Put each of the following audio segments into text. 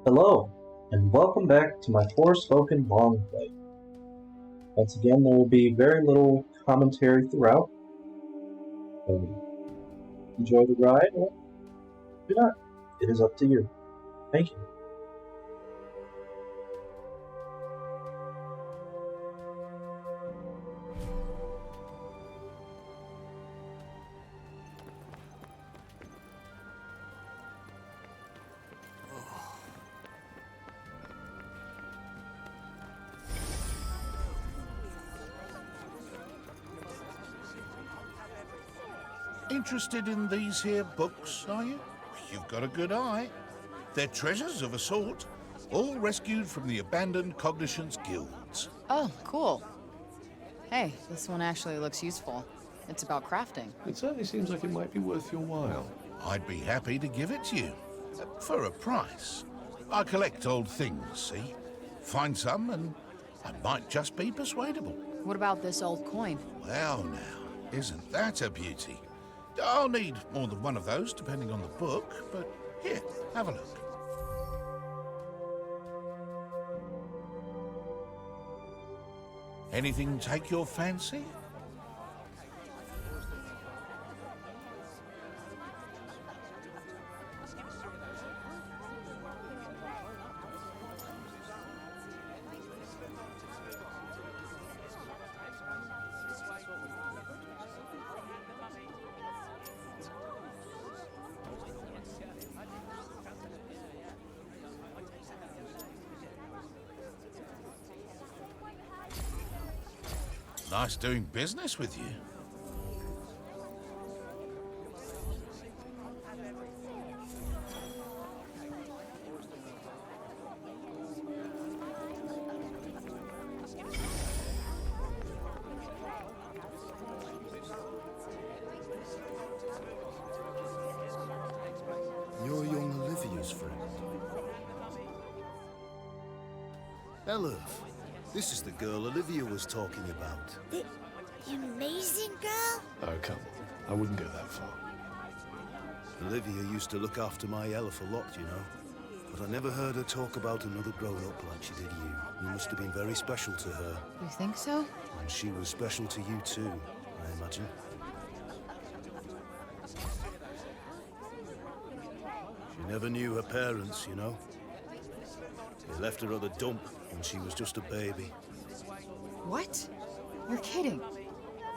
Hello, and welcome back to my Forspoken Longplay. Once again, there will be very little commentary throughout. So, enjoy the ride, or do not. It is up to you. Thank you. Interested in these here books, are you? You've got a good eye. They're treasures of a sort, all rescued from the abandoned Cognitions guilds. Oh, cool. Hey, this one actually looks useful. It's about crafting. It certainly seems like it might be worth your while. I'd be happy to give it to you, for a price. I collect old things, see? Find some and I might just be persuadable. What about this old coin? Well now, isn't that a beauty? I'll need more than one of those, depending on the book, but here, have a look. Anything take your fancy? Nice doing business with you. You're young Olivia's friend. Elif, this is the girl Olivia was talking about. The amazing girl? Oh, come on. I wouldn't go that far. Olivia used to look after my Elif a lot, you know. But I never heard her talk about another grown-up like she did you. You must have been very special to her. You think so? And she was special to you too, I imagine. She never knew her parents, you know. They left her at the dump when she was just a baby. What? You're kidding.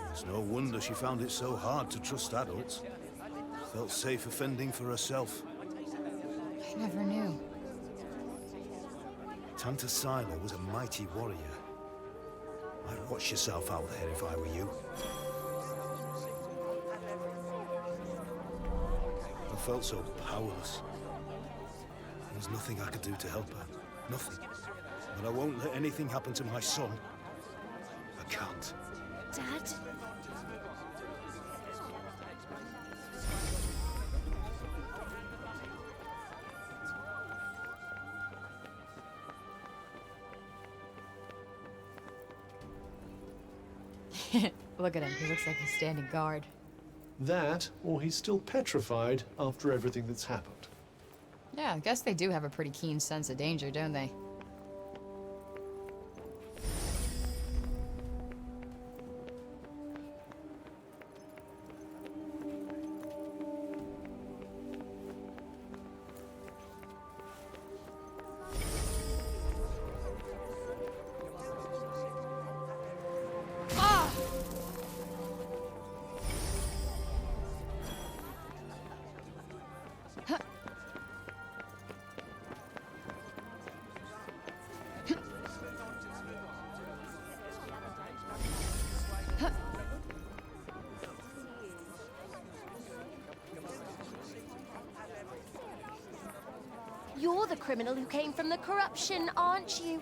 It's no wonder she found it so hard to trust adults. Felt safe offending for herself. I never knew. Tanta Sila was a mighty warrior. I'd watch yourself out there if I were you. I felt so powerless. There was nothing I could do to help her. Nothing. But I won't let anything happen to my son. I can't. Dad? Look at him. He looks like he's standing guard. That, or he's still petrified after everything that's happened. Yeah, I guess they do have a pretty keen sense of danger, don't they? You're the criminal who came from the corruption, aren't you?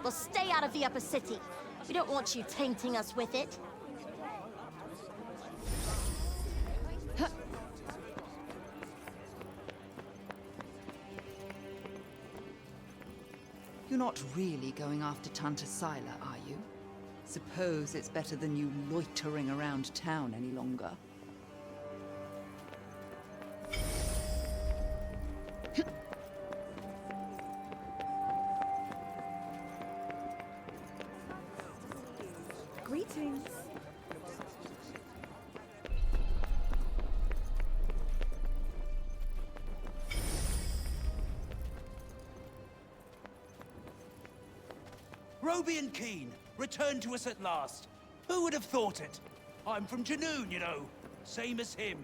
Well, stay out of the upper city. We don't want you tainting us with it. You're not really going after Tanta Sila, are you? Suppose it's better than you loitering around town any longer. Roby and Keen, returned to us at last. Who would have thought it? I'm from Janoon, you know. Same as him.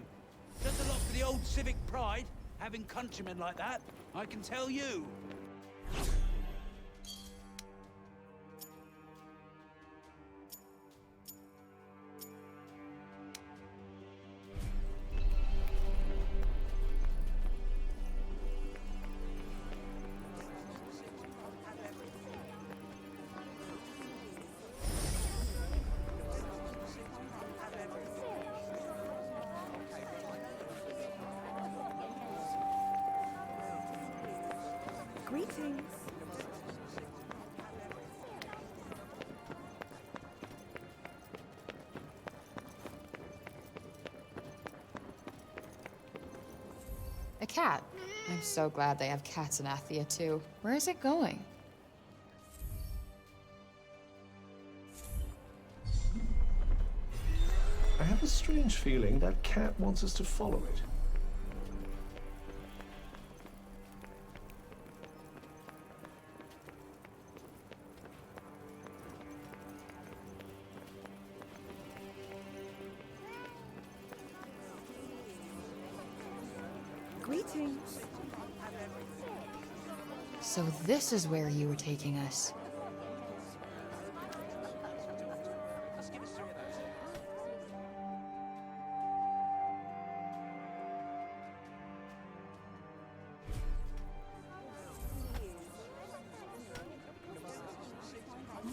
Does a lot for the old civic pride, having countrymen like that, I can tell you. Greetings. A cat. I'm so glad they have cats in Athia, too. Where is it going? I have a strange feeling that cat wants us to follow it. Greetings. So this is where you were taking us.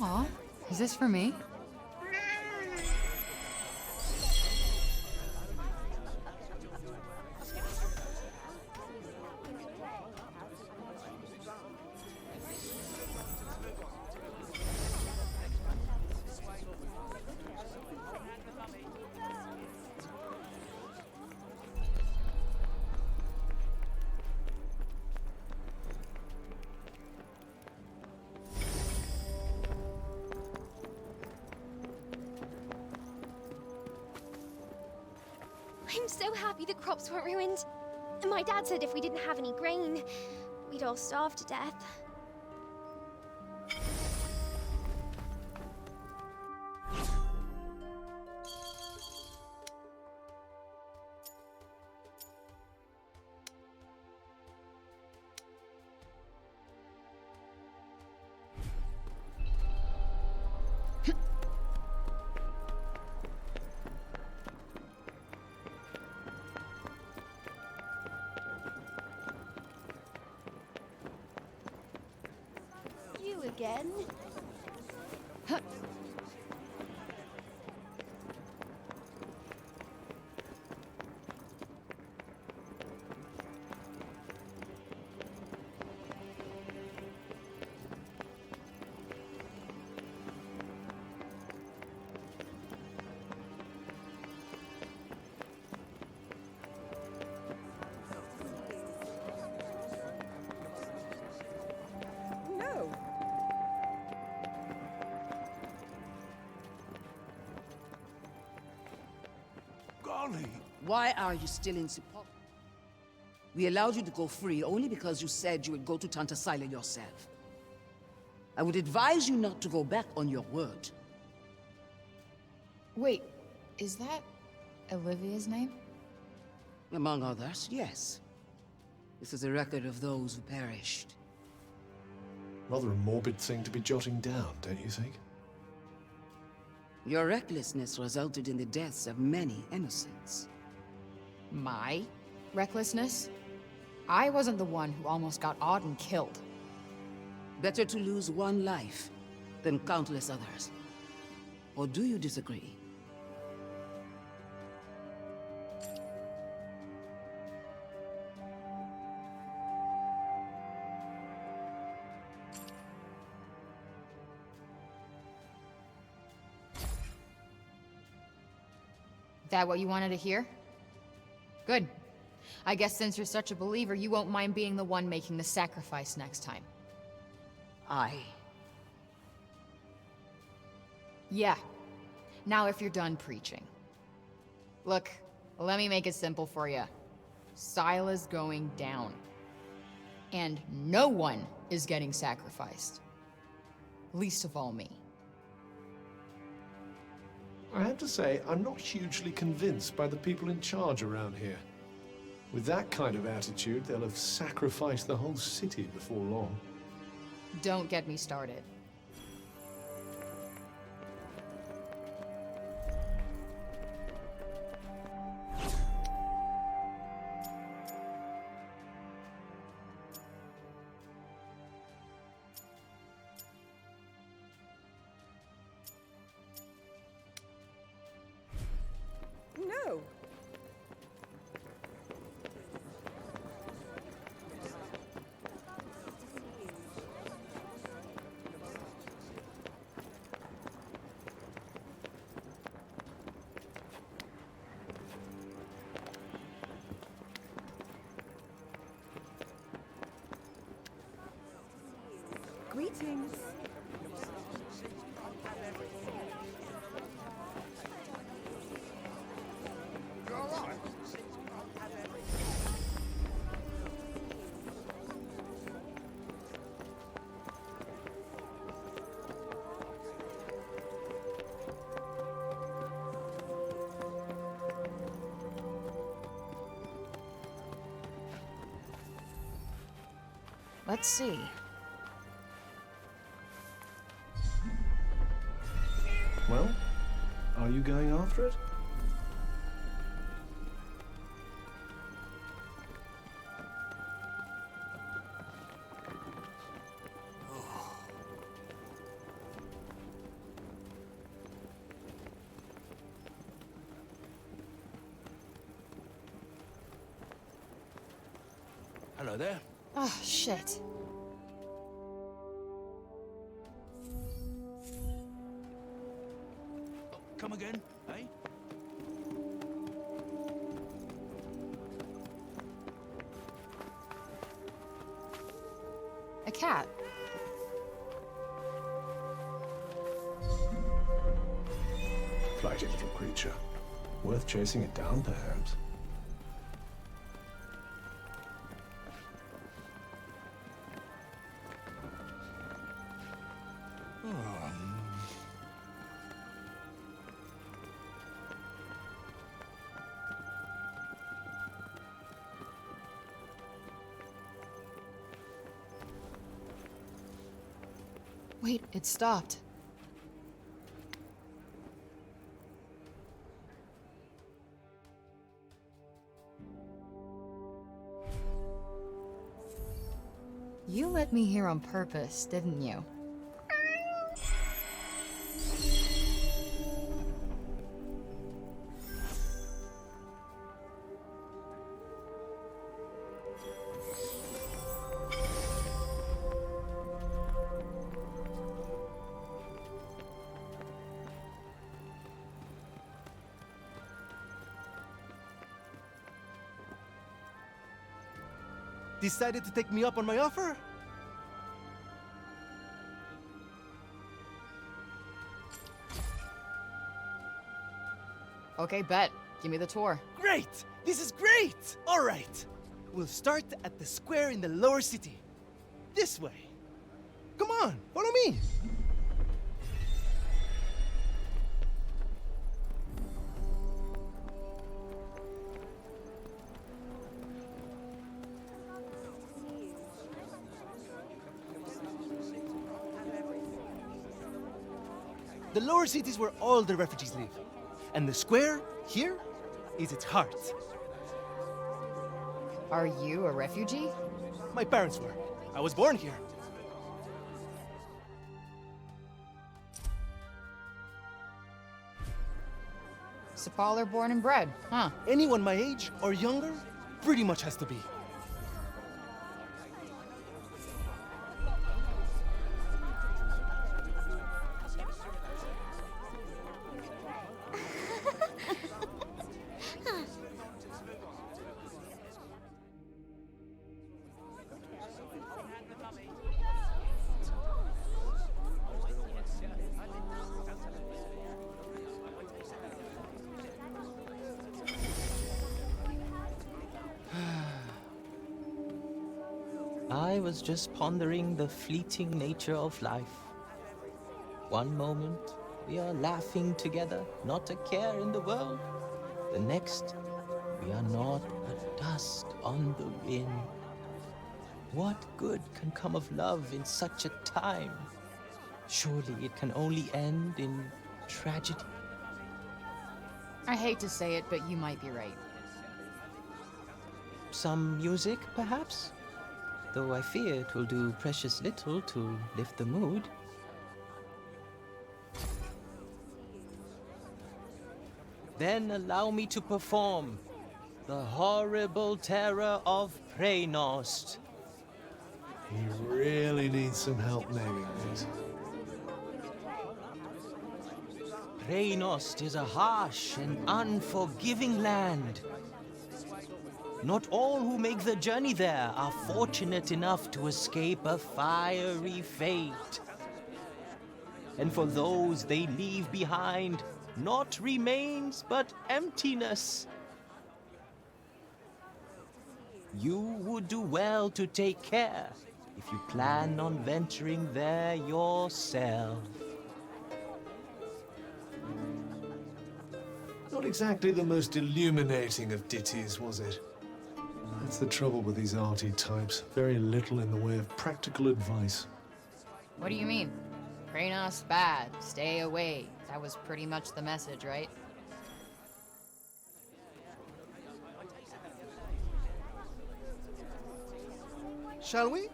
Aw, is this for me? I'm so happy the crops weren't ruined. My dad said if we didn't have any grain, we'd all starve to death. You again? No. Golly! Why are you still in support? We allowed you to go free only because you said you would go to Tanta Sila yourself. I would advise you not to go back on your word. Wait, is that Olivia's name? Among others, yes. This is a record of those who perished. Rather a morbid thing to be jotting down, don't you think? Your recklessness resulted in the deaths of many innocents. My recklessness? I wasn't the one who almost got Auden killed. Better to lose one life than countless others. Or do you disagree? That what you wanted to hear? Good. I guess since you're such a believer, you won't mind being the one making the sacrifice next time. Yeah. Now if you're done preaching. Look, let me make it simple for you. Sila's going down. And no one is getting sacrificed. Least of all me. I have to say, I'm not hugely convinced by the people in charge around here. With that kind of attitude, they'll have sacrificed the whole city before long. Don't get me started. No. Greetings. You all right? Let's see. Well, are you going after it? Hello there. Oh, shit. Come again, eh? A cat. Flighty little creature. Worth chasing it down, perhaps. Wait, it stopped. You let me here on purpose, didn't you? Decided to take me up on my offer? Okay, bet. Give me the tour. Great! This is great! All right. We'll start at the square in the lower city. This way. Come on, follow me. The lower city is where all the refugees live. And the square, here, is its heart. Are you a refugee? My parents were. I was born here. Sepaler born and bred, huh? Anyone my age or younger pretty much has to be. I was just pondering the fleeting nature of life. One moment, we are laughing together, not a care in the world. The next, we are not but dust on the wind. What good can come of love in such a time? Surely it can only end in tragedy. I hate to say it, but you might be right. Some music, perhaps? Though I fear it will do precious little to lift the mood. Then allow me to perform the horrible terror of Preynost. You really need some help naming these. Preynost is a harsh and unforgiving land. Not all who make the journey there are fortunate enough to escape a fiery fate. And for those they leave behind, not remains but emptiness. You would do well to take care if you plan on venturing there yourself. Not exactly the most illuminating of ditties, was it? That's the trouble with these arty types. Very little in the way of practical advice. What do you mean? Preynost bad, stay away. That was pretty much the message, right? Shall we?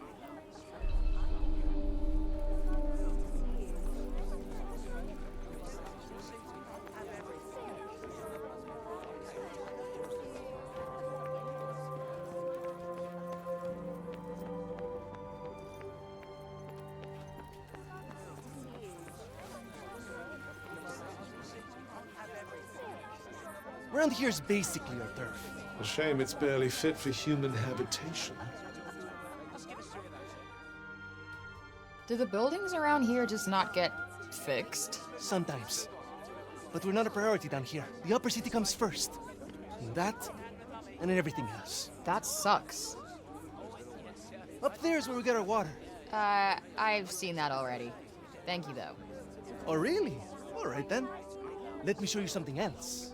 Around here's basically our turf. A shame it's barely fit for human habitation. Do the buildings around here just not get fixed? Sometimes. But we're not a priority down here. The upper city comes first. And that, and then everything else. That sucks. Up there's where we get our water. I've seen that already. Thank you, though. Oh, really? All right, then. Let me show you something else.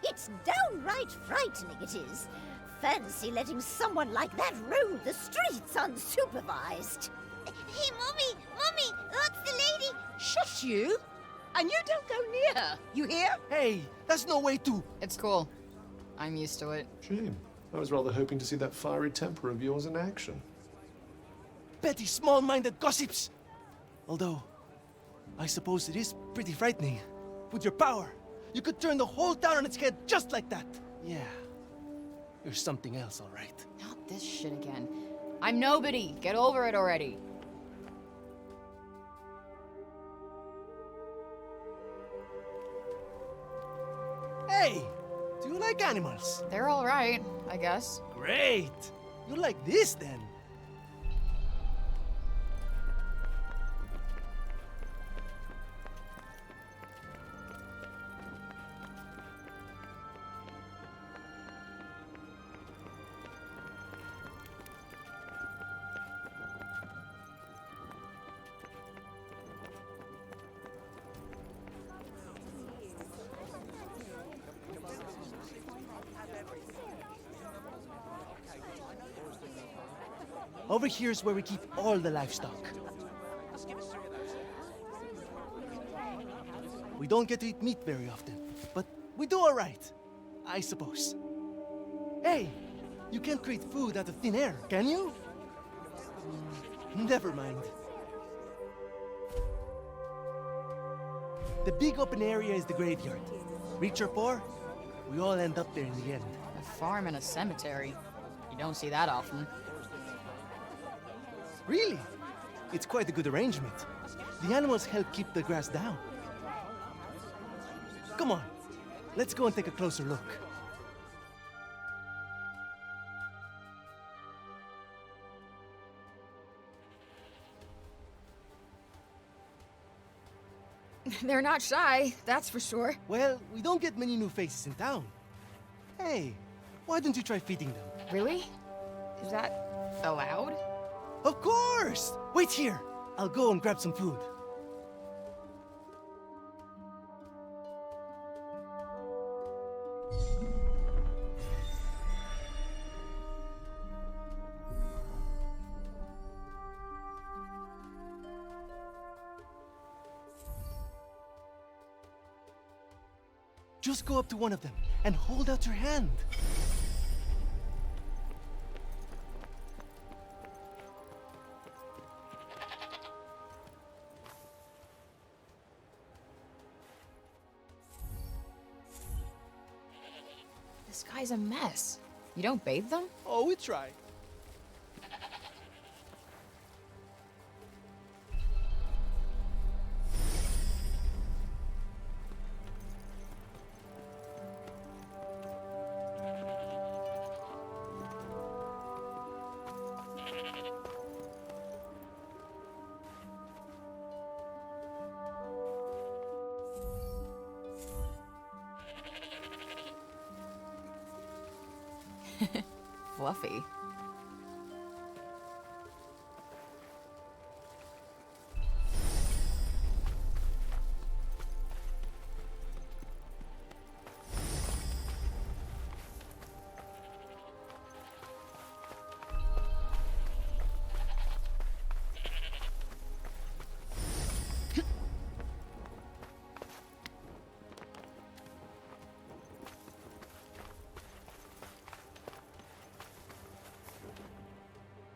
It's downright frightening, it is. Fancy letting someone like that roam the streets unsupervised. Hey, Mommy! Mommy! Look, the lady! Shush you! And you don't go near her, you hear? Hey, that's no way to... It's cool. I'm used to it. Shame. I was rather hoping to see that fiery temper of yours in action. Petty, small-minded gossips! Although, I suppose it is pretty frightening. With your power, you could turn the whole town on its head just like that. Yeah, you're something else, all right. Not this shit again. I'm nobody. Get over it already. Hey, do you like animals? They're all right, I guess. Great! You like this, then? Over here's where we keep all the livestock. We don't get to eat meat very often, but we do all right, I suppose. Hey, you can't create food out of thin air, can you? Never mind. The big open area is the graveyard. Rich or poor, we all end up there in the end. A farm and a cemetery. You don't see that often. Really? It's quite a good arrangement. The animals help keep the grass down. Come on, let's go and take a closer look. They're not shy, that's for sure. Well, we don't get many new faces in town. Hey, why don't you try feeding them? Really? Is that allowed? Of course! Wait here. I'll go and grab some food. Just go up to one of them and hold out your hand. This guy's a mess. You don't bathe them? Oh, we try. Fluffy.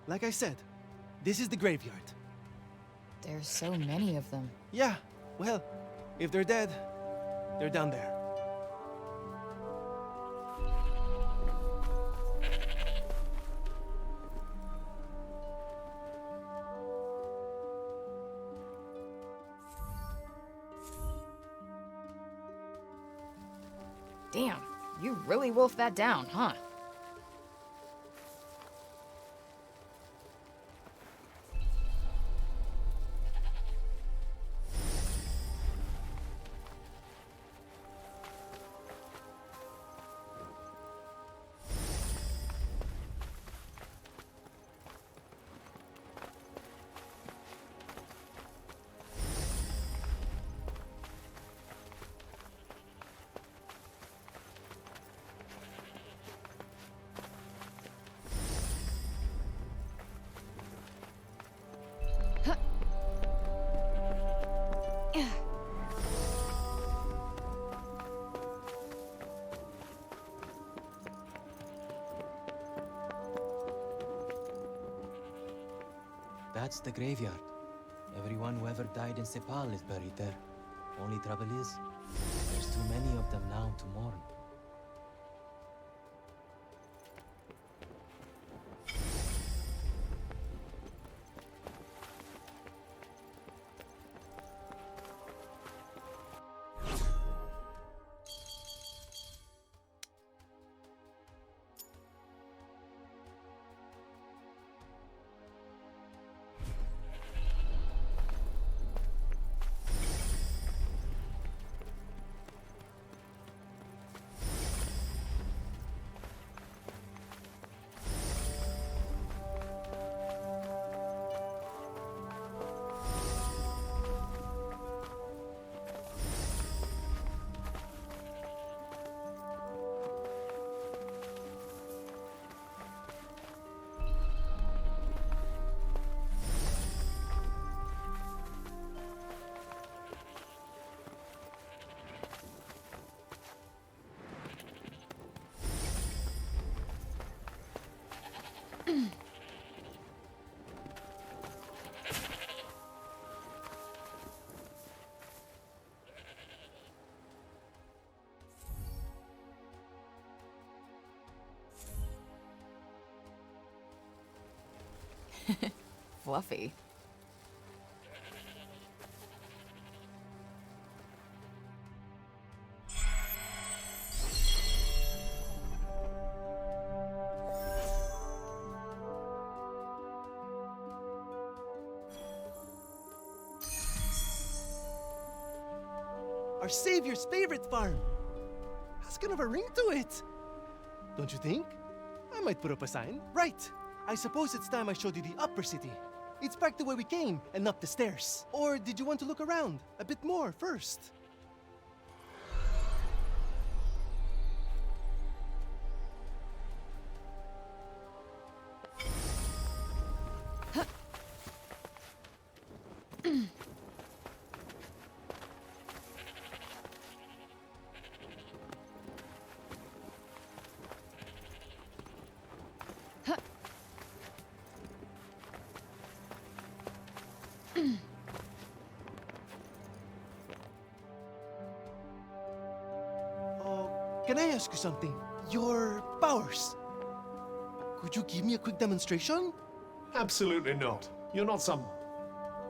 Like I said, this is the graveyard. There's so many of them. Yeah, well, if they're dead, they're down there. Damn, you really wolfed that down, huh? That's the graveyard. Everyone who ever died in Sepal is buried there. Only trouble is, there's too many of them now to mourn. Fluffy. our savior's favorite farm. Has kind of a ring to it. Don't you think? I might put up a sign. Right. I suppose it's time I showed you the upper city. It's back the way we came and up the stairs. Or did you want to look around a bit more first? Can I ask you something? Your powers. Could you give me a quick demonstration? Absolutely not. You're not some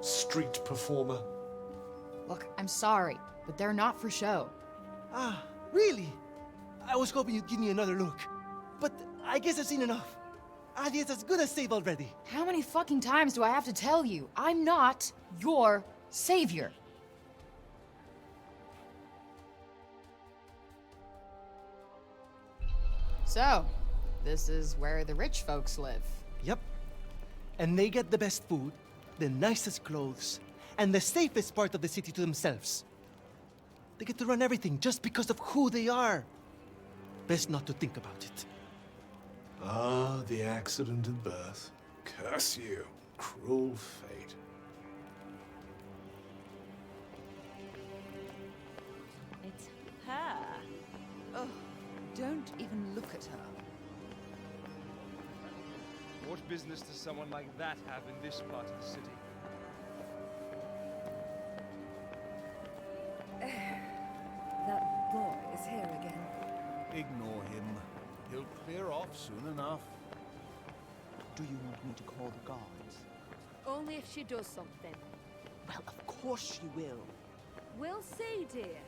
street performer. Look, I'm sorry, but they're not for show. Ah, really? I was hoping you'd give me another look. But I guess I've seen enough. Adia's as good as saved already. How many fucking times do I have to tell you? I'm not your savior. So, this is where the rich folks live. Yep. And they get the best food, the nicest clothes, and the safest part of the city to themselves. They get to run everything just because of who they are. Best not to think about it. Ah, the accident of birth. Curse you, cruel fate. It's her. Oh, don't even look at her. What business does someone like that have in this part of the city? That boy is here again. Ignore him. He'll clear off soon enough. Do you want me to call the guards? Only if she does something. Well, of course she will. We'll see, dear.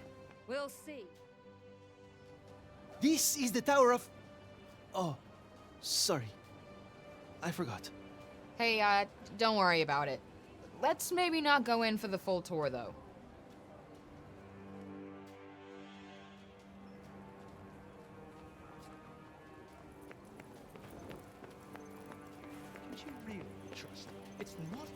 We'll see. This is the Tower of... Oh, sorry. I forgot. Hey, don't worry about it. Let's maybe not go in for the full tour, though. Can't you really trust me? It's not ours.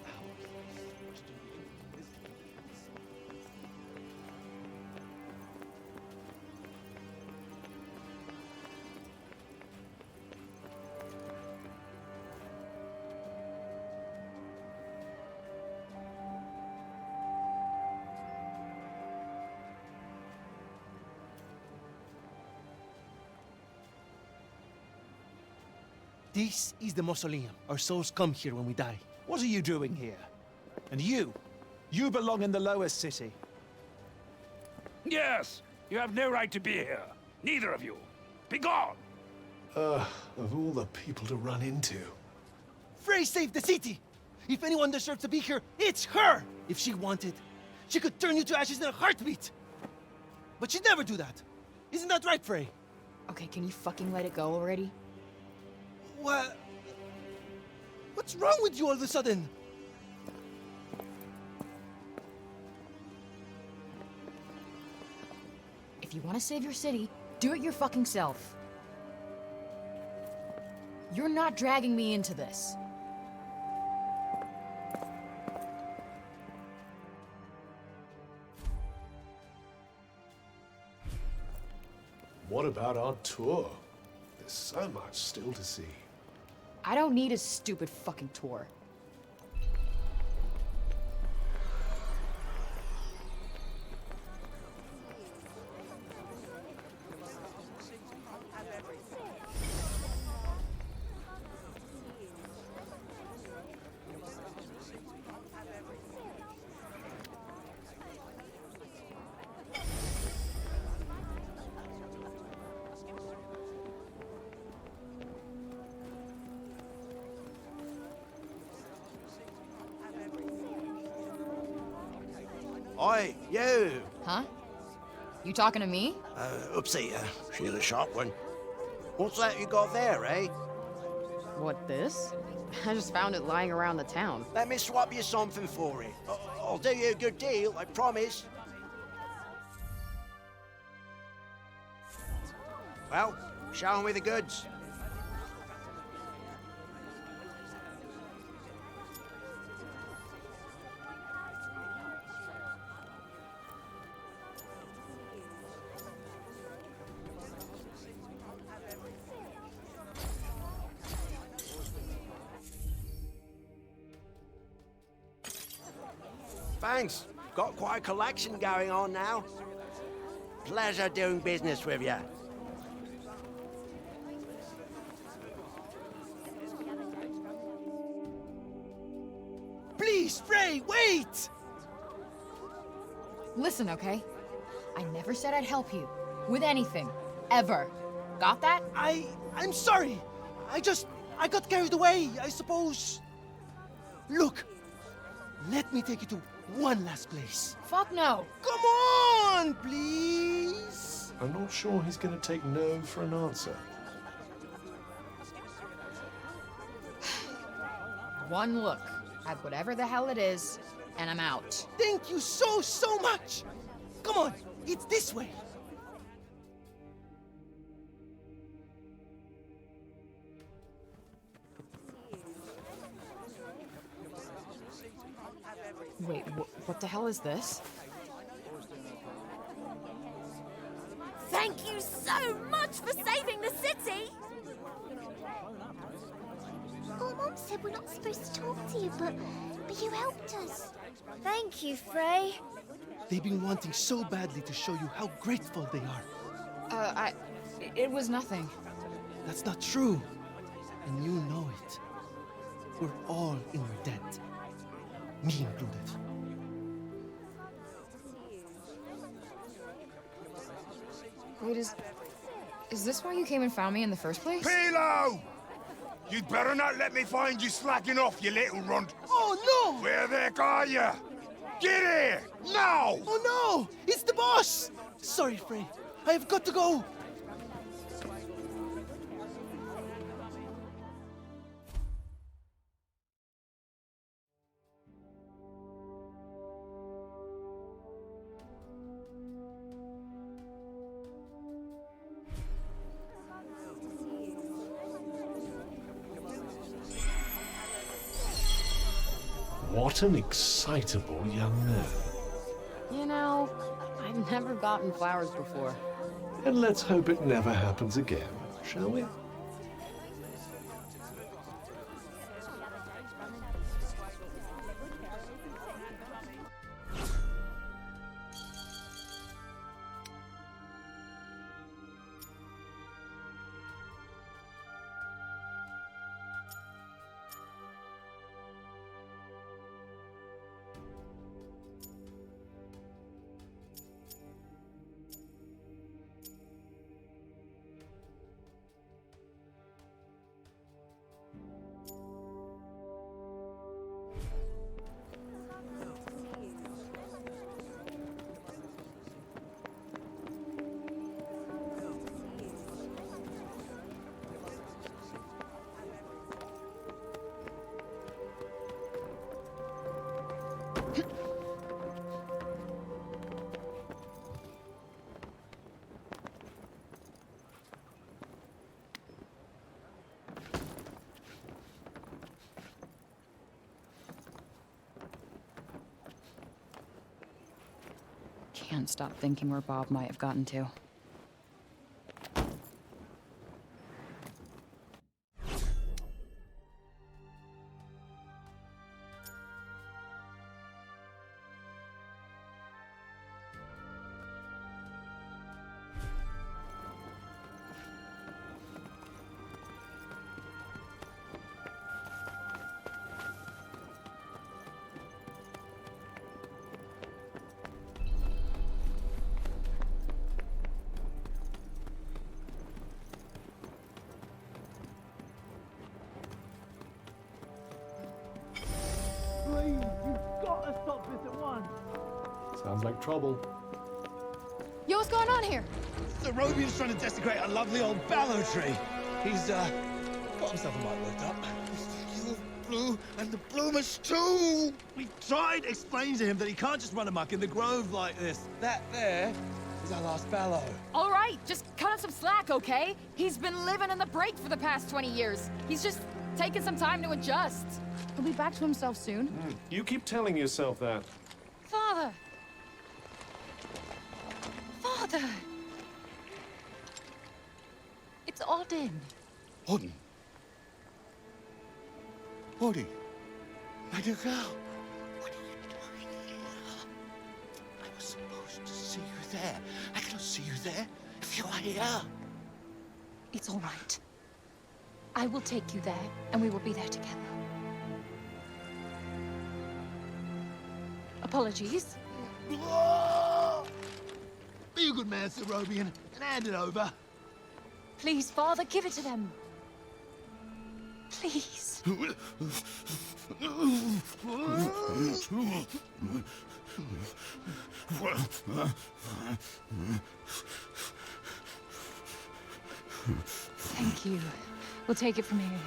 This is the mausoleum. Our souls come here when we die. What are you doing here? And you? You belong in the lower city. Yes! You have no right to be here. Neither of you. Be gone! Of all the people to run into. Frey saved the city! If anyone deserves to be here, it's her! If she wanted, she could turn you to ashes in a heartbeat! But she'd never do that. Isn't that right, Frey? Okay, can you fucking let it go already? What? What's wrong with you all of a sudden? If you want to save your city, do it your fucking self. You're not dragging me into this. What about our tour? There's so much still to see. I don't need a stupid fucking tour. Oi, you! Huh? You talking to me? Oopsie, she's a sharp one. What's that you got there, eh? What, this? I just found it lying around the town. Let me swap you something for it. I'll do you a good deal, I promise. Well, show me the goods. Thanks. Got quite a collection going on now. Pleasure doing business with you. Please, Frey, wait! Listen, okay? I never said I'd help you. With anything. Ever. Got that? I'm sorry. I got carried away, I suppose. Look, let me take you to one last place. Fuck no. Come on, please. I'm not sure he's going to take no for an answer. One look at whatever the hell it is, and I'm out. Thank you so much. Come on, it's this way. Wait, what the hell is this? Thank you so much for saving the city! Oh, Mom said we're not supposed to talk to you, but you helped us. Thank you, Frey. They've been wanting so badly to show you how grateful they are. It was nothing. That's not true. And you know it. We're all in your debt. Me included. Wait, is this why you came and found me in the first place? Pilo! You'd better not let me find you slacking off, you little runt. Oh, no! Where the heck are you? Get here! Now! Oh, no! It's the boss! Sorry, Frey. I have got to go. What an excitable young man. You know, I've never gotten flowers before. And let's hope it never happens again, shall we? Can't stop thinking where Bob might have gotten to. Sounds like trouble. Yo, what's going on here? The Robian's trying to desecrate a lovely old fallow tree. He's, got himself a mite worked up. You're blue, and the bloomers too! We tried explaining to him that he can't just run amok in the grove like this. That there is our last fellow. All right, just cut us some slack, okay? He's been living in the break for the past 20 years. He's just taking some time to adjust. He'll be back to himself soon. You keep telling yourself that. Father! Father! It's Auden. Auden? Auden? My dear girl, what are you doing here? I was supposed to see you there. I cannot see you there if you are here. It's all right. I will take you there, and we will be there together. Apologies. Be a good man, Sir Robian, and hand it over. Please, Father, give it to them. Please. Thank you. We'll take it from here.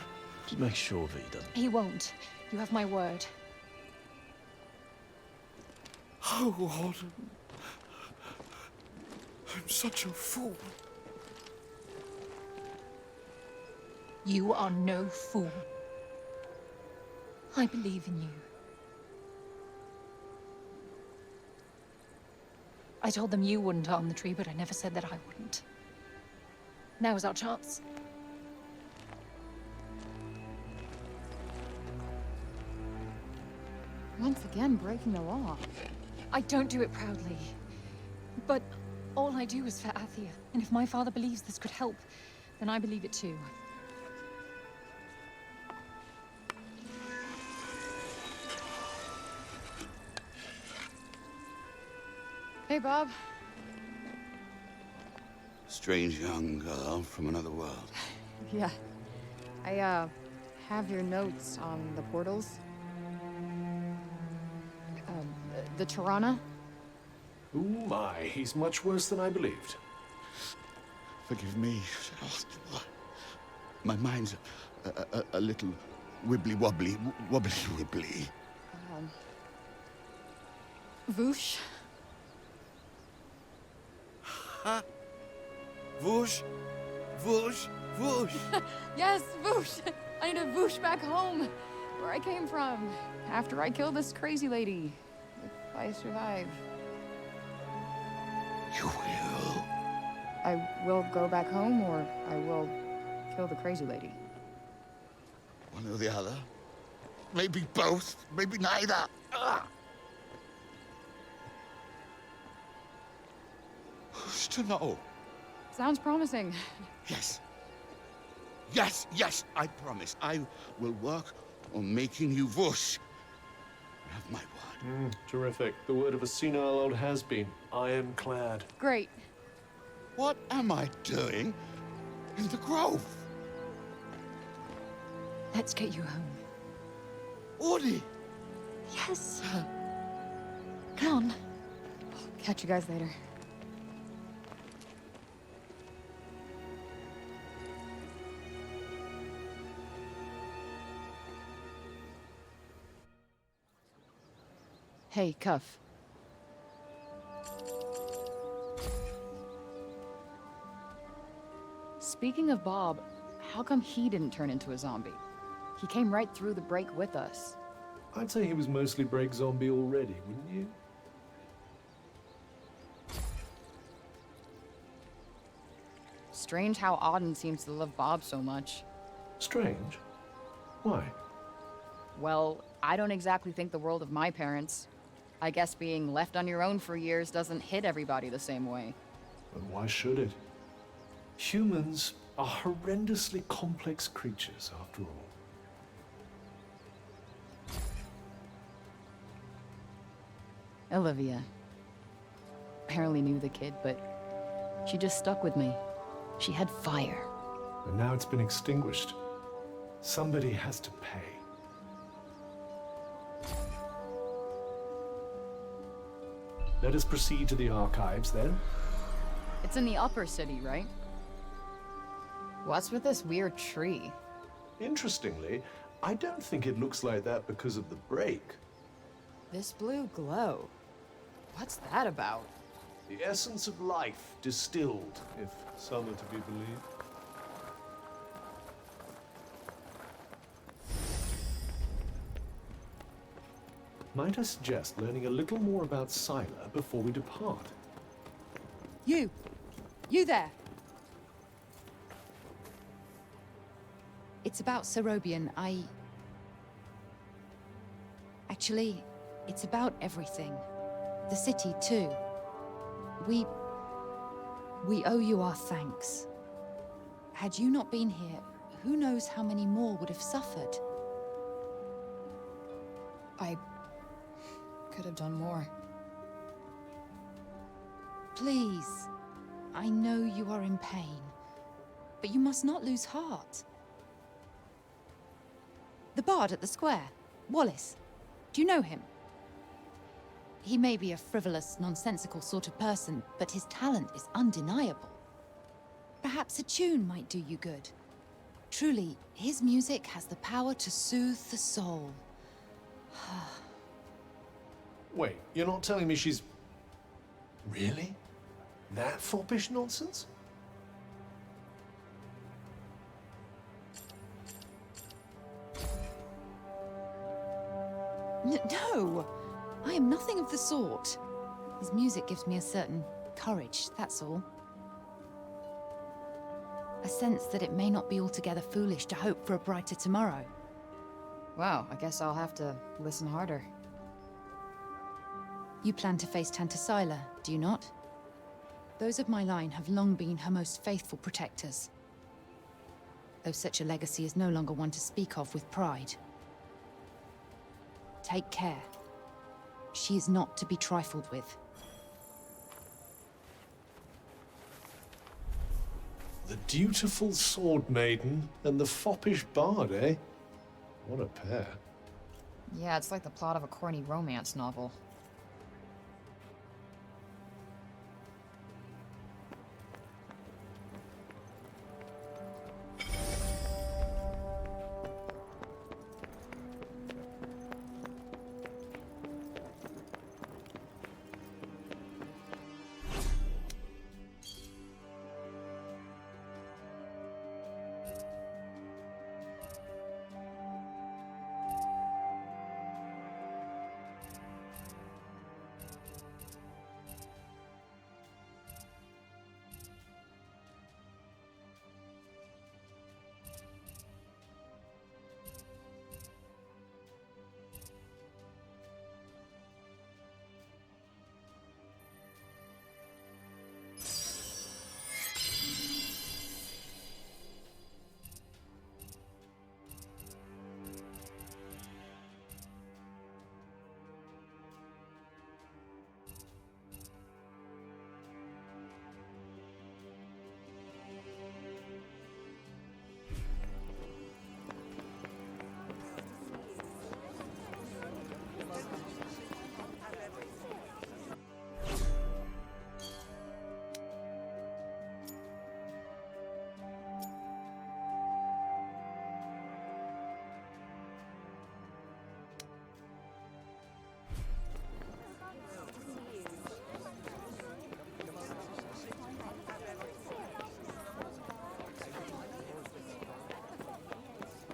Just make sure that he doesn't. He won't. You have my word. Oh, Auden. I'm such a fool. You are no fool. I believe in you. I told them you wouldn't harm the tree, but I never said that I wouldn't. Now is our chance. Once again, breaking the law. I don't do it proudly. But all I do is for Athia. And if my father believes this could help, then I believe it too. Hey, Bob. Strange young girl from another world. Yeah. I, have your notes on the portals. The Tirana? Oh my, he's much worse than I believed. Forgive me. My mind's a little wibbly-wobbly, wobbly-wibbly. Voosh? Huh? Whoosh, whoosh, whoosh. Yes, Voosh! I need to Voosh back home, where I came from, after I killed this crazy lady. If I survive. You will? I will go back home, or I will kill the crazy lady. One or the other. Maybe both, maybe neither. Who's to know? Sounds promising. Yes. Yes, yes, I promise. I will work on making you whoosh. You have my word. Terrific. The word of a senile old has-been. Ironclad. Great. What am I doing in the grove? Let's get you home. Audie! Yes. Come on. Catch you guys later. Hey, Cuff. Speaking of Bob, how come he didn't turn into a zombie? He came right through the break with us. I'd say he was mostly break zombie already, wouldn't you? Strange how Auden seems to love Bob so much. Strange? Why? Well, I don't exactly think the world of my parents. I guess being left on your own for years doesn't hit everybody the same way. But why should it? Humans are horrendously complex creatures, after all. Olivia. Barely knew the kid, but she just stuck with me. She had fire. And now it's been extinguished. Somebody has to pay. Let us proceed to the archives, then. It's in the upper city, right? What's with this weird tree? Interestingly, I don't think it looks like that because of the break. This blue glow. What's that about? The essence of life distilled, if some are to be believed. Might I suggest learning a little more about Scylla before we depart? You! You there! It's about Serobian. Actually, it's about everything. The city, too. We owe you our thanks. Had you not been here, who knows how many more would have suffered? I could have done more. Please. I know you are in pain, but you must not lose heart. The bard at the square, Wallace. Do you know him? He may be a frivolous, nonsensical sort of person, but his talent is undeniable. Perhaps a tune might do you good. Truly, his music has the power to soothe the soul. Wait, you're not telling me she's... Really? That foppish nonsense? No! I am nothing of the sort. His music gives me a certain courage, that's all. A sense that it may not be altogether foolish to hope for a brighter tomorrow. Wow, I guess I'll have to listen harder. You plan to face Tanta Scylla, do you not? Those of my line have long been her most faithful protectors. Though such a legacy is no longer one to speak of with pride. Take care. She is not to be trifled with. The dutiful sword maiden and the foppish bard, eh? What a pair. Yeah, it's like the plot of a corny romance novel.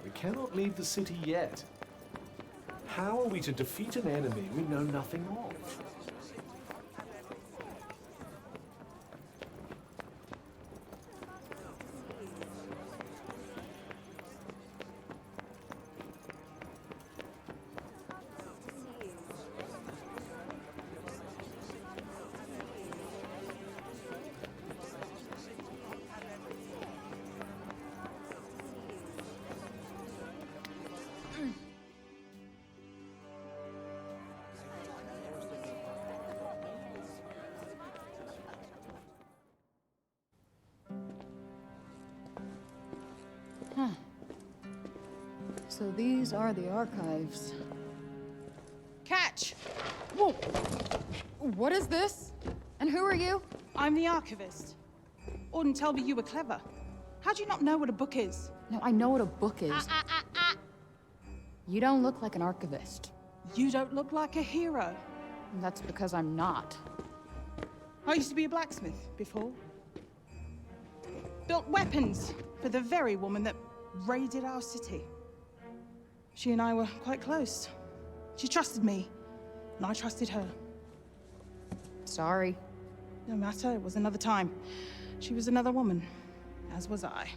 We cannot leave the city yet. How are we to defeat an enemy we know nothing of? Huh. So these are the archives. Catch! Whoa! What is this? And who are you? I'm the archivist. Auden told me you were clever. How do you not know what a book is? No, I know what a book is. You don't look like an archivist. You don't look like a hero. That's because I'm not. I used to be a blacksmith before. Built weapons for the very woman that raided our city. She and I were quite close. She trusted me, and I trusted her. Sorry. No matter, it was another time. She was another woman, as was I.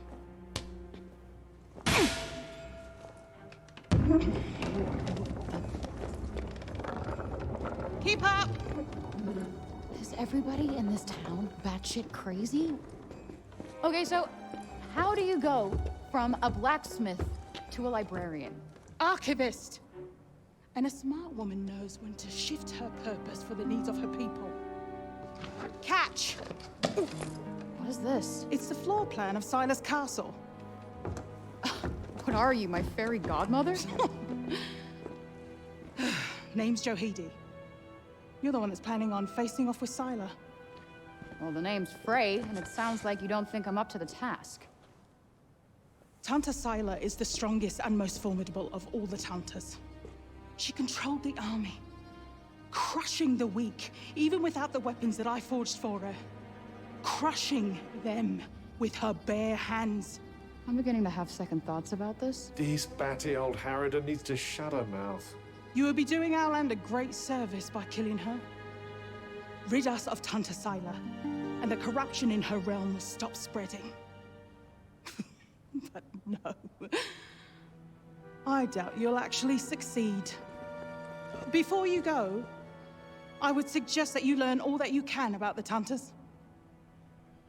Keep up! Is everybody in this town batshit crazy? Okay, so how do you go from a blacksmith to a librarian? Archivist! And a smart woman knows when to shift her purpose for the needs of her people. Catch! What is this? It's the floor plan of Silas Castle. What are you, my fairy godmother? Name's Johidi. You're the one that's planning on facing off with Sila. Well, the name's Frey, and it sounds like you don't think I'm up to the task. Tanta Sila is the strongest and most formidable of all the Tantas. She controlled the army, crushing the weak, even without the weapons that I forged for her. Crushing them with her bare hands. I'm beginning to have second thoughts about this. This batty old Harridan needs to shut her mouth. You would be doing our land a great service by killing her. Rid us of Tanta Sila, and the corruption in her realm will stop spreading. But no. I doubt you'll actually succeed. Before you go, I would suggest that you learn all that you can about the Tantas.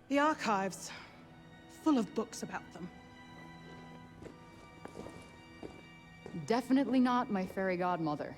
The archives, full of books about them. Definitely not my fairy godmother.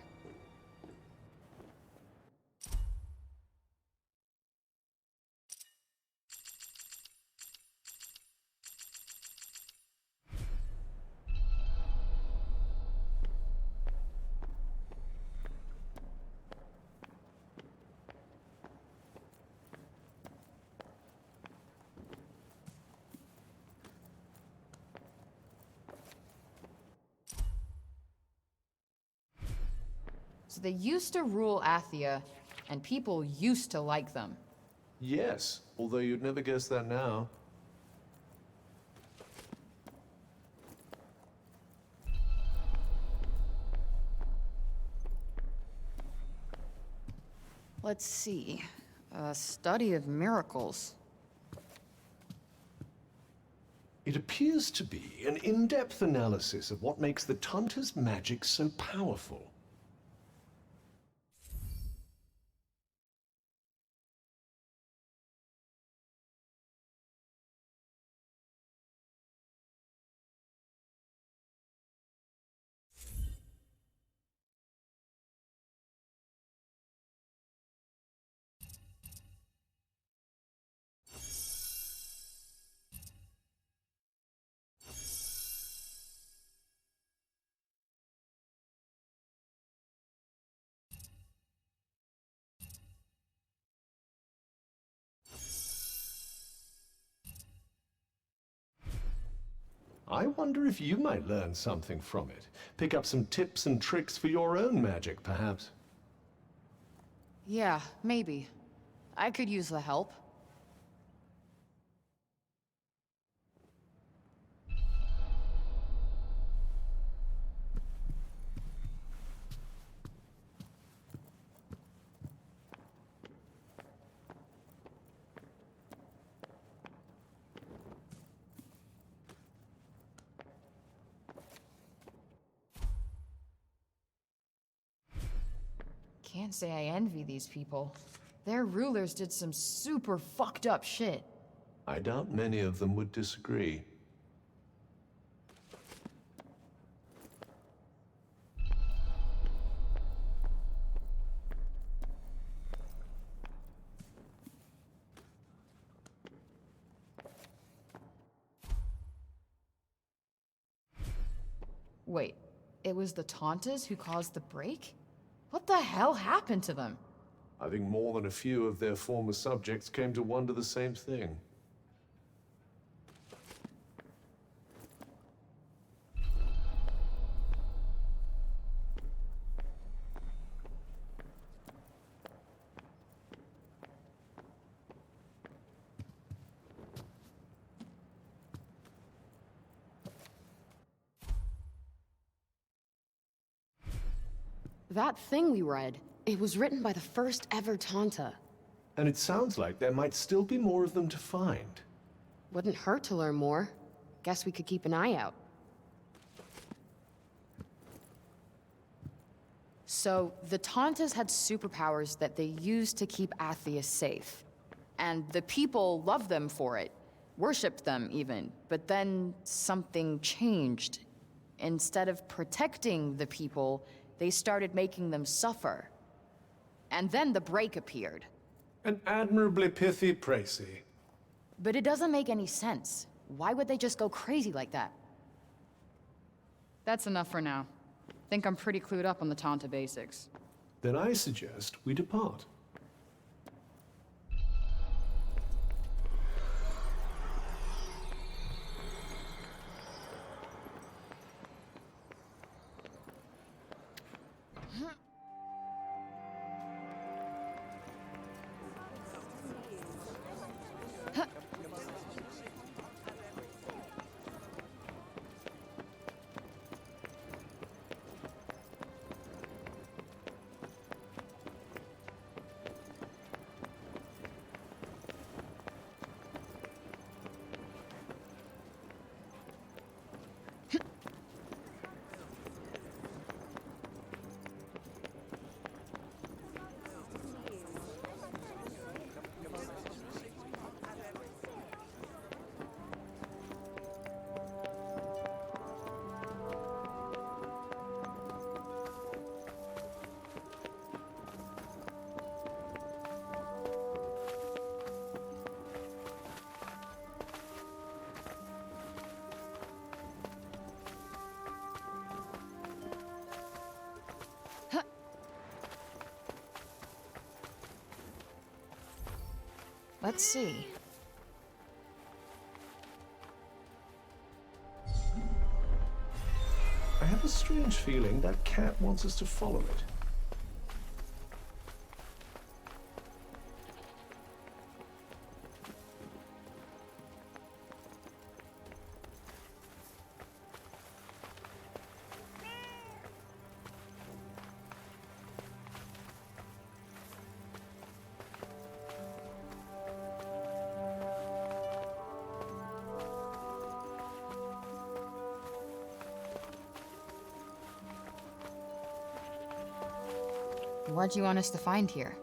So they used to rule Athia, and people used to like them. Yes, although you'd never guess that now. Let's see. A study of miracles. It appears to be an in-depth analysis of what makes the Tanta's magic so powerful. I wonder if you might learn something from it. Pick up some tips and tricks for your own magic, perhaps. Yeah, maybe. I could use the help. Can't say I envy these people. Their rulers did some super fucked up shit. I doubt many of them would disagree. Wait, it was the Tantas who caused the break? What the hell happened to them? I think more than a few of their former subjects came to wonder the same thing. That thing we read, it was written by the first ever Tanta. And it sounds like there might still be more of them to find. Wouldn't hurt to learn more. Guess we could keep an eye out. So, the Tantas had superpowers that they used to keep Athia safe. And the people loved them for it. Worshipped them, even. But then something changed. Instead of protecting the people, they started making them suffer. And then the break appeared. An admirably pithy précis. But it doesn't make any sense. Why would they just go crazy like that? That's enough for now. Think I'm pretty clued up on the Tanta basics. Then I suggest we depart. Let's see. I have a strange feeling that cat wants us to follow it. What do you want us to find here?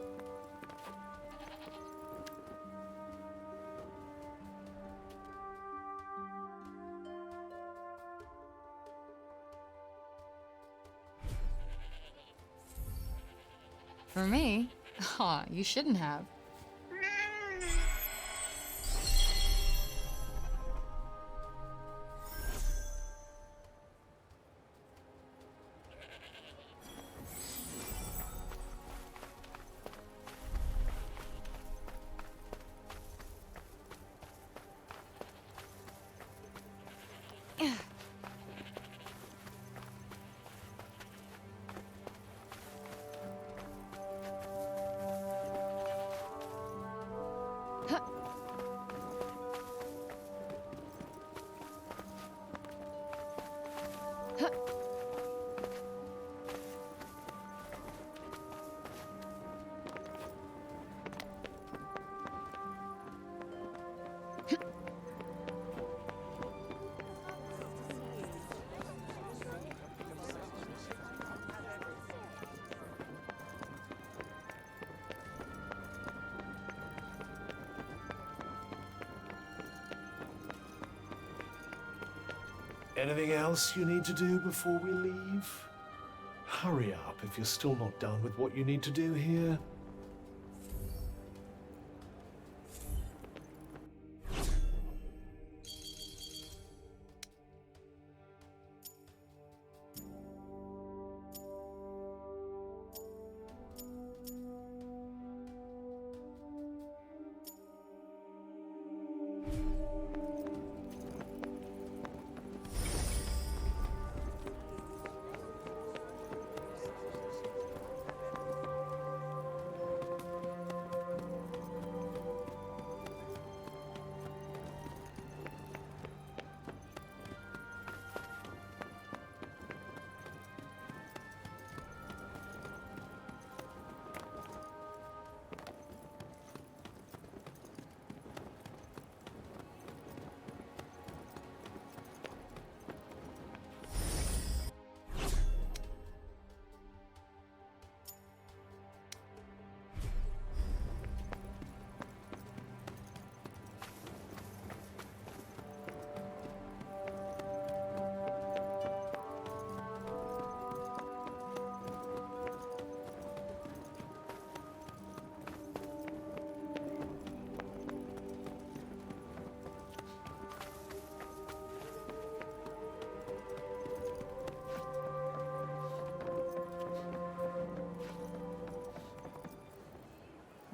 For me? Aw, you shouldn't have. Anything else you need to do before we leave? Hurry up if you're still not done with what you need to do here.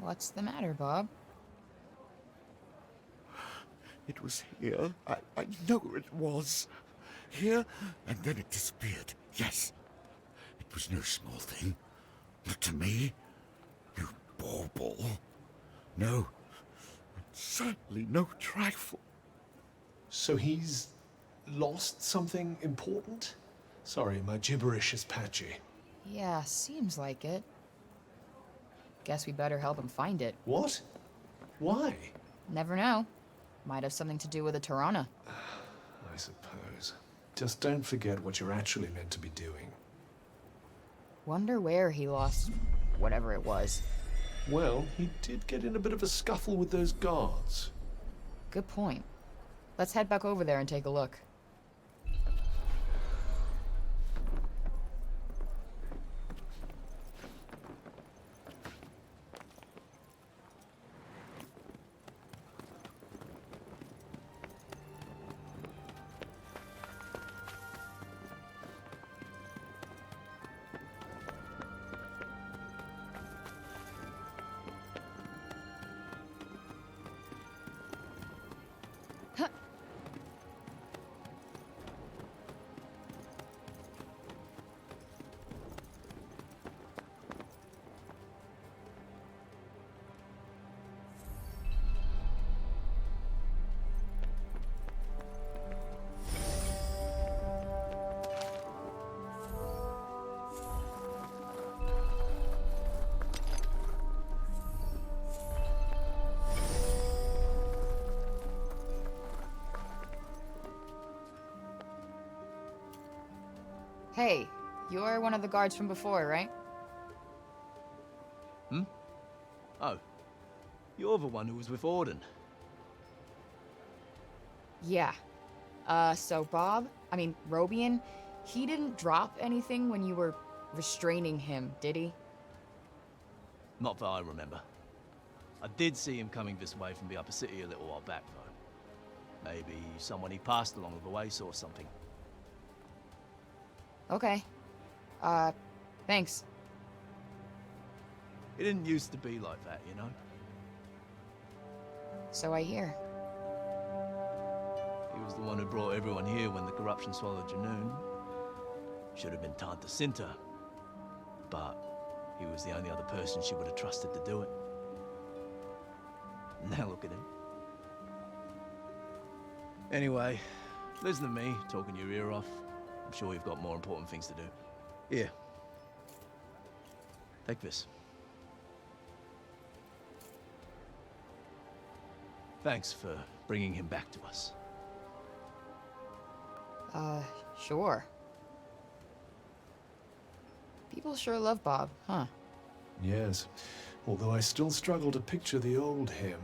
What's the matter, Bob? It was here. I know it was. Here, and then it disappeared. Yes. It was no small thing. Not to me. No bauble. No. Certainly no trifle. So he's lost something important? Sorry, my gibberish is patchy. Yeah, seems like it. Guess we better help him find it. What? Why? Never know. Might have something to do with a Tirana. I suppose. Just don't forget what you're actually meant to be doing. Wonder where he lost whatever it was. Well, he did get in a bit of a scuffle with those guards. Good point. Let's head back over there and take a look. Hey, you're one of the guards from before, right? Hmm? Oh. You're the one who was with Orden. Yeah. So Robian, he didn't drop anything when you were restraining him, did he? Not that I remember. I did see him coming this way from the upper city a little while back, though. Maybe someone he passed along the way saw something. Okay. Thanks. It didn't used to be like that, you know? So I hear. He was the one who brought everyone here when the corruption swallowed Junoon. Should have been Tanta Cinta. But he was the only other person she would have trusted to do it. Now look at him. Anyway, listen to me talking your ear off. I'm sure you've got more important things to do. Here. Take this. Thanks for bringing him back to us. Sure. People sure love Bob, huh? Yes, although I still struggle to picture the old him.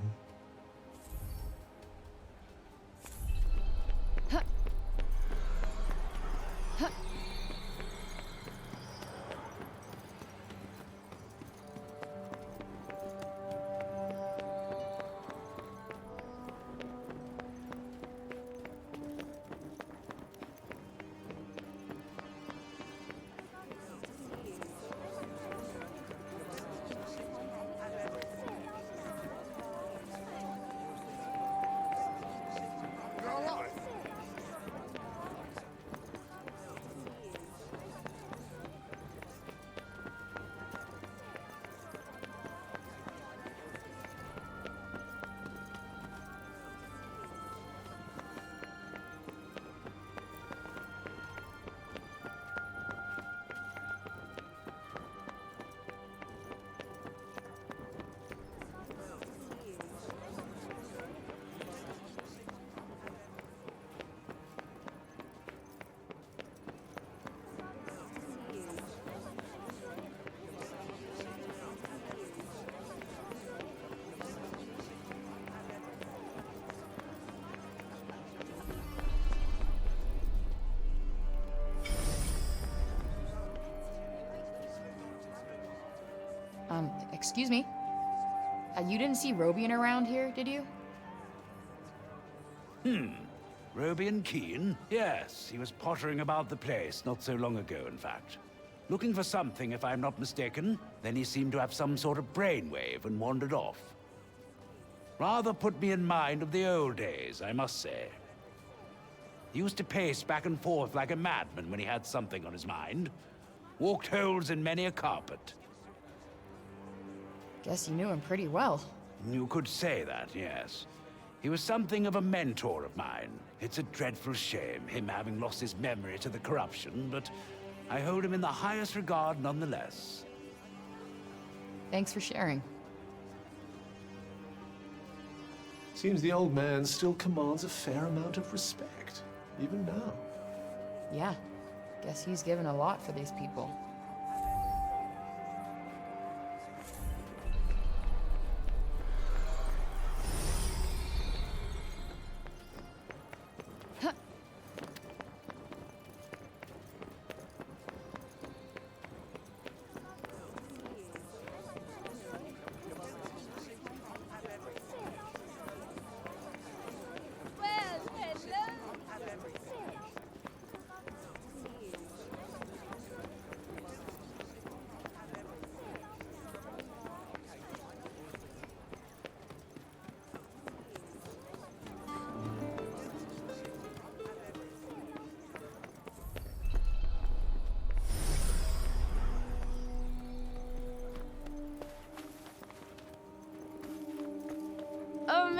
Excuse me? You didn't see Robian around here, did you? Robian Keen? Yes, he was pottering about the place not so long ago, in fact. Looking for something, if I'm not mistaken. Then he seemed to have some sort of brainwave and wandered off. Rather put me in mind of the old days, I must say. He used to pace back and forth like a madman when he had something on his mind. Walked holes in many a carpet. Guess you knew him pretty well. You could say that, yes. He was something of a mentor of mine. It's a dreadful shame, him having lost his memory to the corruption, but I hold him in the highest regard nonetheless. Thanks for sharing. Seems the old man still commands a fair amount of respect, even now. Yeah, guess he's given a lot for these people.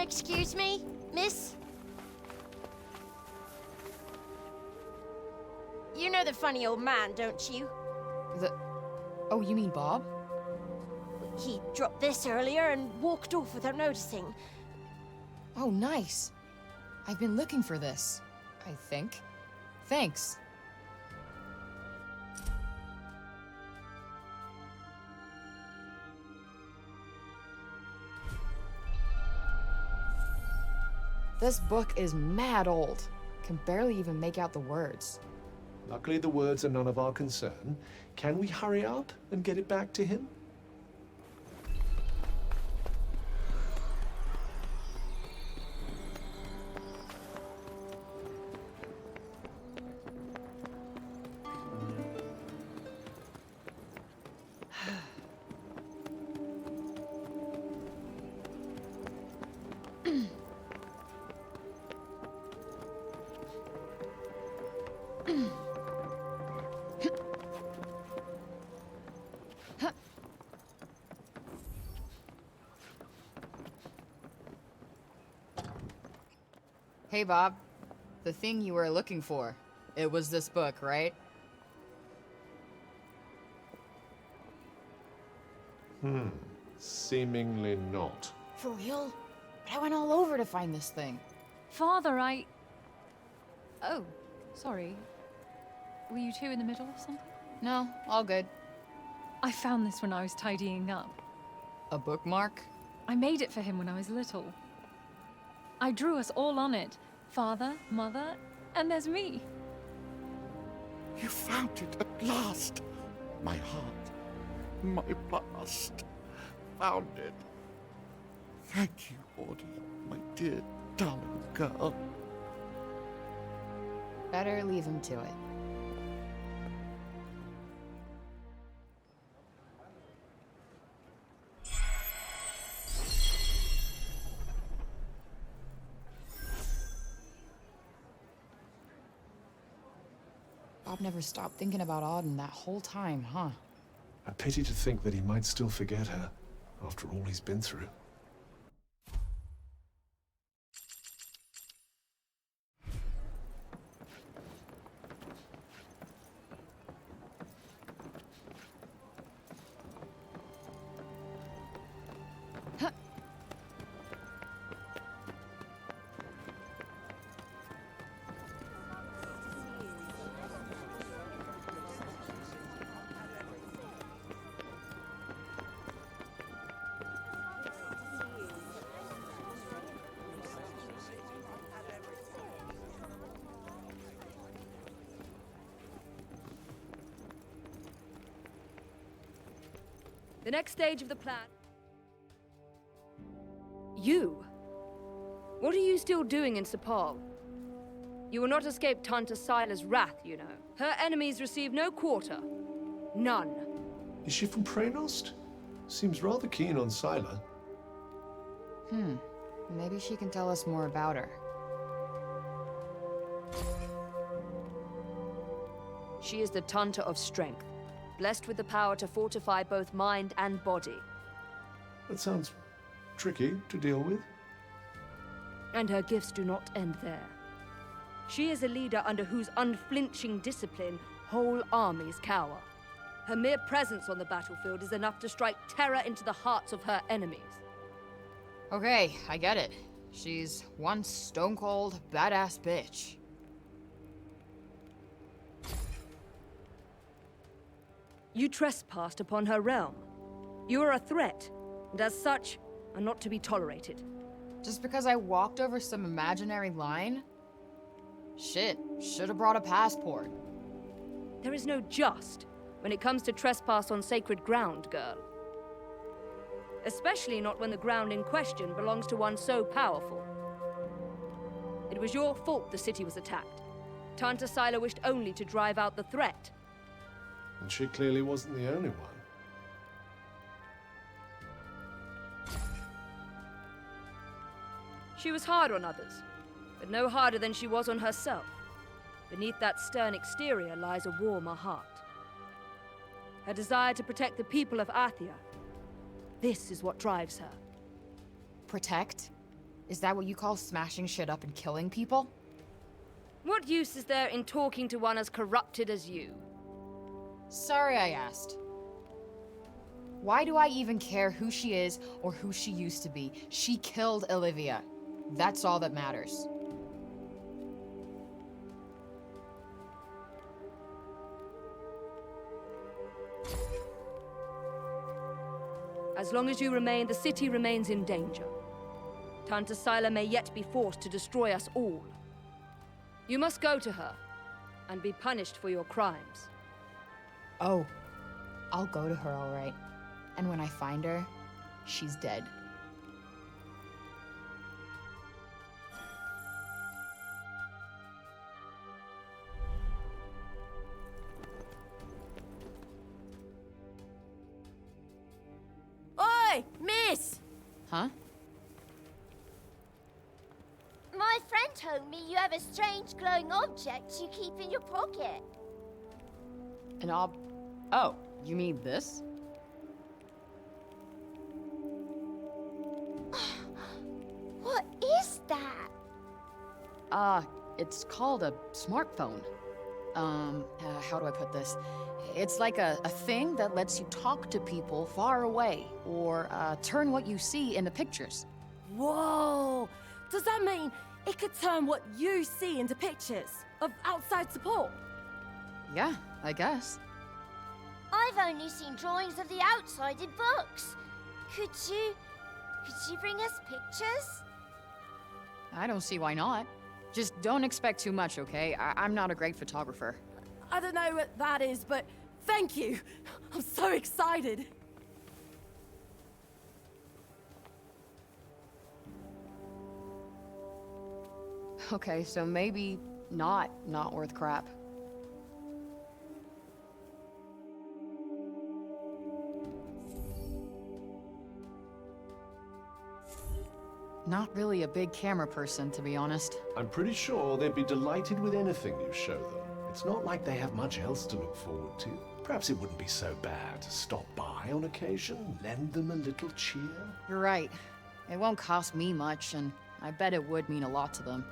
Excuse me, miss? You know the funny old man, don't you? Oh, you mean Bob? He dropped this earlier and walked off without noticing. Oh, nice. I've been looking for this, I think. Thanks. This book is mad old. Can barely even make out the words. Luckily, the words are none of our concern. Can we hurry up and get it back to him? Hey, Bob. The thing you were looking for. It was this book, right? Seemingly not. For real? But I went all over to find this thing. Father, Oh, sorry. Were you two in the middle of something? No, all good. I found this when I was tidying up. A bookmark? I made it for him when I was little. I drew us all on it. Father, Mother, and there's me. You found it at last. My heart, my past, found it. Thank you, Audie, my dear, darling girl. Better leave him to it. Bob never stopped thinking about Auden that whole time, huh? A pity to think that he might still forget her, after all he's been through. The next stage of the plan... You? What are you still doing in Sepal? You will not escape Tanta Sila's wrath, you know. Her enemies receive no quarter. None. Is she from Praenost? Seems rather keen on Scylla. Maybe she can tell us more about her. She is the Tanta of Strength, blessed with the power to fortify both mind and body. That sounds tricky to deal with. And her gifts do not end there. She is a leader under whose unflinching discipline whole armies cower. Her mere presence on the battlefield is enough to strike terror into the hearts of her enemies. Okay, I get it. She's one stone-cold, badass bitch. You trespassed upon her realm. You are a threat, and as such, are not to be tolerated. Just because I walked over some imaginary line? Shit, should have brought a passport. There is no just when it comes to trespass on sacred ground, girl. Especially not when the ground in question belongs to one so powerful. It was your fault the city was attacked. Tanta Scylla wished only to drive out the threat. And she clearly wasn't the only one. She was hard on others, but no harder than she was on herself. Beneath that stern exterior lies a warmer heart. Her desire to protect the people of Athia. This is what drives her. Protect? Is that what you call smashing shit up and killing people? What use is there in talking to one as corrupted as you? Sorry I asked. Why do I even care who she is or who she used to be? She killed Olivia. That's all that matters. As long as you remain, the city remains in danger. Tanta Scylla may yet be forced to destroy us all. You must go to her, and be punished for your crimes. Oh, I'll go to her, all right. And when I find her, she's dead. Oi, miss! Huh? My friend told me you have a strange glowing object you keep in your pocket. An Oh, you mean this? What is that? It's called a smartphone. How do I put this? It's like a thing that lets you talk to people far away, or turn what you see into pictures. Whoa! Does that mean it could turn what you see into pictures of outside support? Yeah, I guess. I've only seen drawings of the outside in books. Could you bring us pictures? I don't see why not. Just don't expect too much, okay? I'm not a great photographer. I don't know what that is, but thank you. I'm so excited. Okay, so maybe not worth crap. Not really a big camera person, to be honest. I'm pretty sure they'd be delighted with anything you show them. It's not like they have much else to look forward to. Perhaps it wouldn't be so bad to stop by on occasion, lend them a little cheer. You're right. It won't cost me much, and I bet it would mean a lot to them.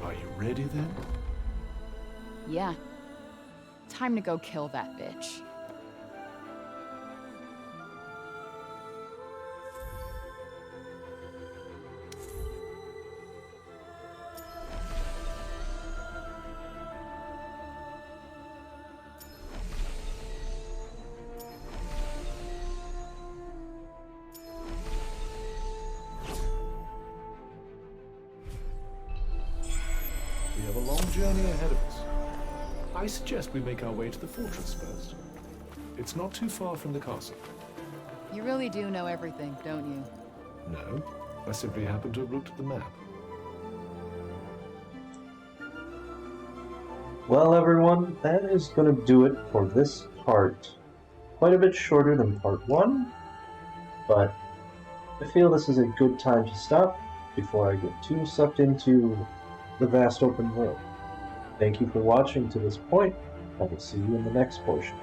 Are you ready then? Yeah. Time to go kill that bitch. long journey ahead of us. I suggest we make our way to the fortress first. It's not too far from the castle. You really do know everything, don't you? No, I simply happen to have looked at the map. Well, everyone, that is going to do it for this part. Quite a bit shorter than part 1, but I feel this is a good time to stop before I get too sucked into the vast open world. Thank you for watching to this point. I will see you in the next portion.